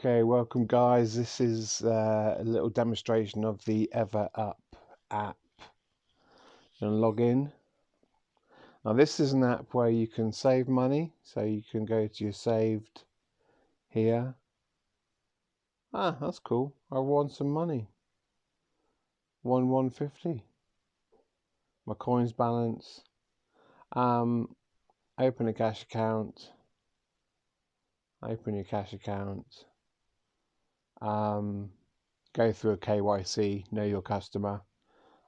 Okay, welcome guys. This is a little demonstration of the EverUp app. You're gonna log in. Now this is an app where you can save money, so you can go to your saved here. That's cool. I won some money. Won 150. My coins balance. Open a cash account. Open your cash account. Go through a KYC, know your customer,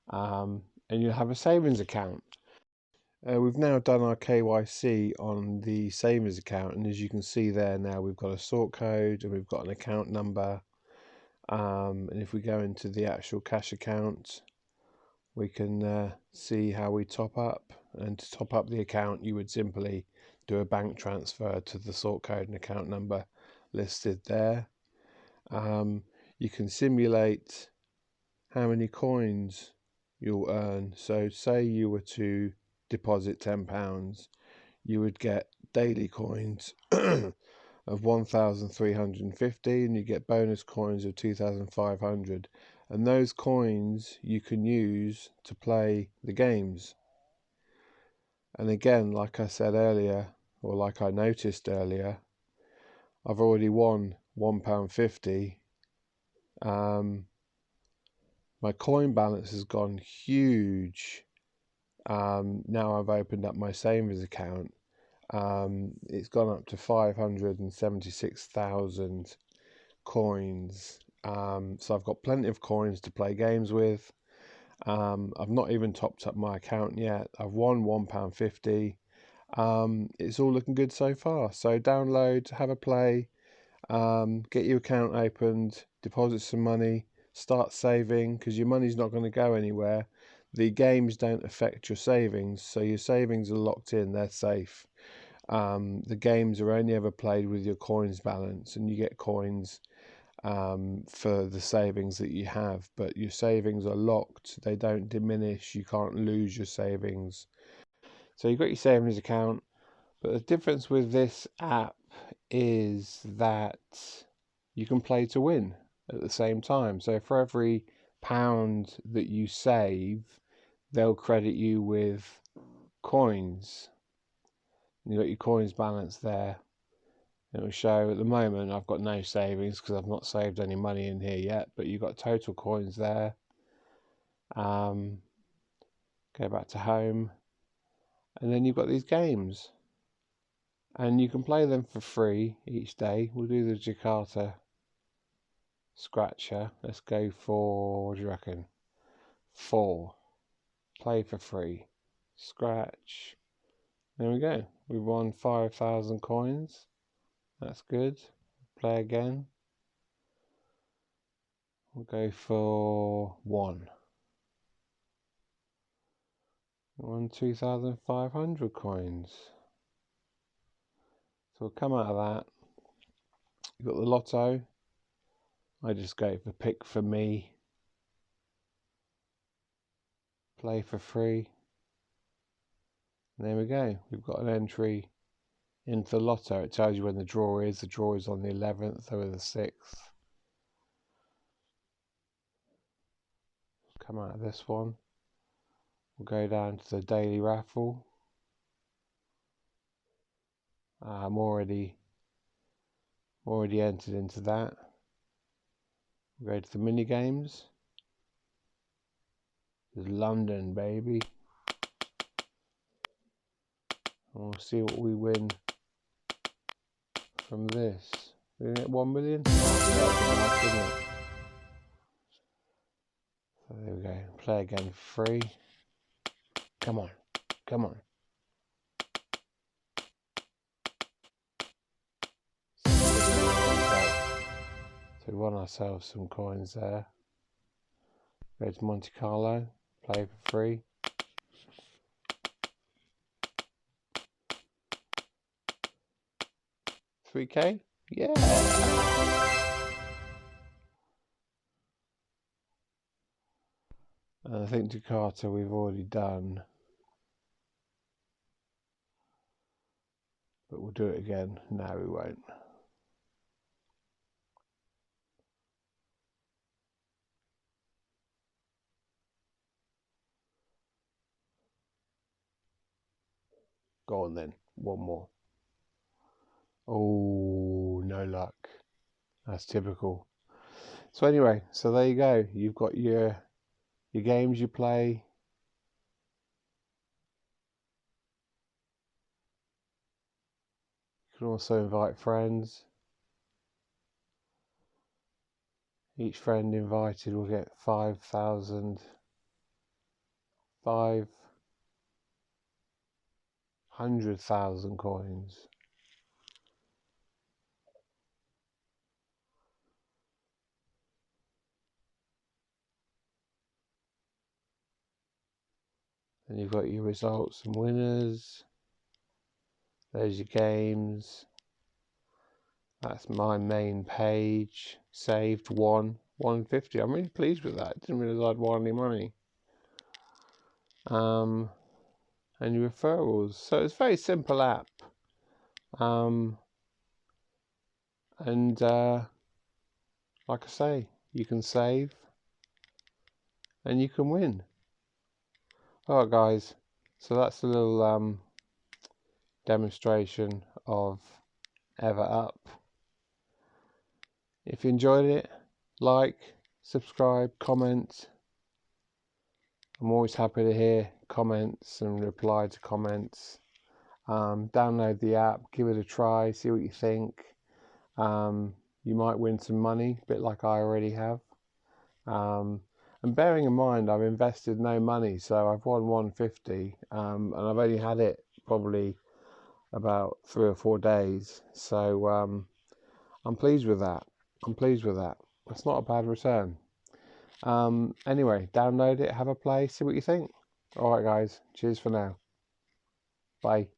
and you'll have a savings account. We've now done our KYC on the savings account, and as you can see there now, we've got a sort code and we've got an account number. And if we go into the actual cash account, we can see how we top up. And to top up the account, you would simply do a bank transfer to the sort code and account number listed there. You can simulate how many coins you'll earn. So say you were to deposit £10, you would get daily coins of 1,350, and you get bonus coins of 2,500, and those coins you can use to play the games. And again, like I said earlier, or like I noticed earlier, I've already won £1.50. My coin balance has gone huge. Now I've opened up my savings account. It's gone up to 576,000 coins. So I've got plenty of coins to play games with. I've not even topped up my account yet. I've won £1.50. It's all looking good so far. So download, have a play, get your account opened, deposit some money, start saving, because your money's not going to go anywhere. The games don't affect your savings, so your savings are locked in, they're safe. The games are only ever played with your coins balance, and you get coins for the savings that you have, but your savings are locked, they don't diminish, you can't lose your savings. So you've got your savings account, but the difference with this app is that you can play to win at the same time. So for every £1 that you save, they'll credit you with coins. You've got your coins balance there. It will show at the moment I've got no savings because I've not saved any money in here yet, but you've got total coins there. Go back to home, and then you've got these games, and you can play them for free each day. We'll do the Jakarta Scratcher. Let's go for, what do you reckon? 4. Play for free. Scratch. There we go. We've won 5,000 coins. That's good. Play again. We'll go for 1. We won 2,500 coins. So we'll come out of that. You've got the lotto. I just go for pick for me. Play for free. And there we go. We've got an entry into the lotto. It tells you when the draw is. The draw is on the 11th or the 6th. Come out of this one. We'll go down to the daily raffle. I'm already entered into that. We'll go to the mini games. There's London, baby. And we'll see what we win from this. We're gonna get 1 million. Nice, isn't it? So there we go. Play again for free. Come on, come on. So we won ourselves some coins there. Go to Monte Carlo, play for free. $3K? Yeah! And I think Jakarta we've already done. But we'll do it again. No, we won't. Go on then. One more. Oh, no luck. That's typical. So anyway, so there you go. You've got your games you play. You can also invite friends. Each friend invited will get 500,000 coins. Then you've got your results and winners. There's your games. That's my main page. Saved 150. I'm really pleased with that. Didn't realise I'd won any money. And your referrals. So it's a very simple app. And like I say, you can save and you can win. Alright guys, so that's a little demonstration of EverUp. If you enjoyed it, like, subscribe, comment. I'm always happy to hear comments and reply to comments. Download the app, give it a try, see what you think. You might win some money, a bit like I already have. And bearing in mind, I've invested no money, so I've won 150, and I've only had it probably about 3 or 4 days. So I'm pleased with that. It's not a bad return. Anyway, download it, have a play, see what you think. Alright guys, cheers for now. Bye.